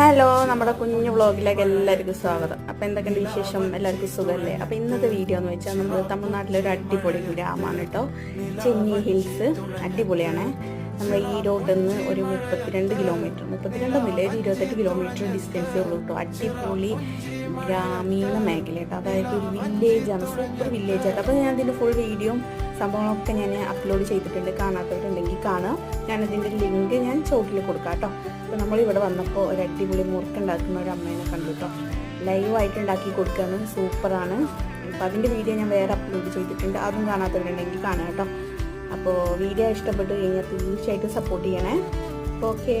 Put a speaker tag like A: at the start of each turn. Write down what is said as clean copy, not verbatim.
A: Hello, നമ്മുടെ കുഞ്ഞു വ്ളോഗിലേക്ക് എല്ലാവർക്കും സ്വാഗതം. അപ്പോൾ എന്തൊക്കെയുണ്ട് വിശേഷം? എല്ലാവർക്കും സുഖമല്ലേ? അപ്പോൾ ഇന്നത്തെ വീഡിയോ എന്ന് വെച്ചാൽ നമ്മൾ തമിഴ്നാട്ടിലെ ഒരു അടിപൊളി ഗ്രാമമാണ് കേട്ടോ. ചെന്നി ഹിൽസ് അടിപൊളിയാണ്. നമ്മൾ ഈ റോഡിൽ നിന്ന് ഒരു 32 കിലോമീറ്റർ, 32 ഒരു 28 കിലോമീറ്റർ ഡിസ്റ്റൻസേ ഉള്ളൂ കേട്ടോ. അടിപൊളി ഗ്രാമീണ മേഖല കേട്ടോ. അതായത് ഒരു വില്ലേജാണ്, സൂപ്പർ വില്ലേജാണ്. അപ്പോൾ ഞാൻ ഇതിൻ്റെ ഫുൾ വീഡിയോ സംഭവങ്ങളൊക്കെ ഞാൻ അപ്ലോഡ് ചെയ്തിട്ടുണ്ട്. കാണാത്തവരുണ്ടെങ്കിൽ കാണുക. ഞാനതിൻ്റെ ലിങ്ക് ഞാൻ ചോട്ടിൽ കൊടുക്കാം കേട്ടോ. അപ്പോൾ നമ്മളിവിടെ വന്നപ്പോൾ ഒരു അടിപൊളി മുറുക്കുണ്ടാക്കുന്ന ഒരു അമ്മേനെ കണ്ടു കേട്ടോ. ലൈവായിട്ട് ഉണ്ടാക്കി കൊടുക്കുകയാണ്, സൂപ്പറാണ്. അപ്പോൾ അതിൻ്റെ വീഡിയോ ഞാൻ വേറെ അപ്ലോഡ് ചെയ്തിട്ടുണ്ട്. അതും കാണാത്തവരുണ്ടെങ്കിൽ കാണാം കേട്ടോ. അപ്പോൾ വീഡിയോ ഇഷ്ടപ്പെട്ട് കഴിഞ്ഞാൽ തീർച്ചയായിട്ടും സപ്പോർട്ട് ചെയ്യണേ. അപ്പോൾ ഓക്കെ.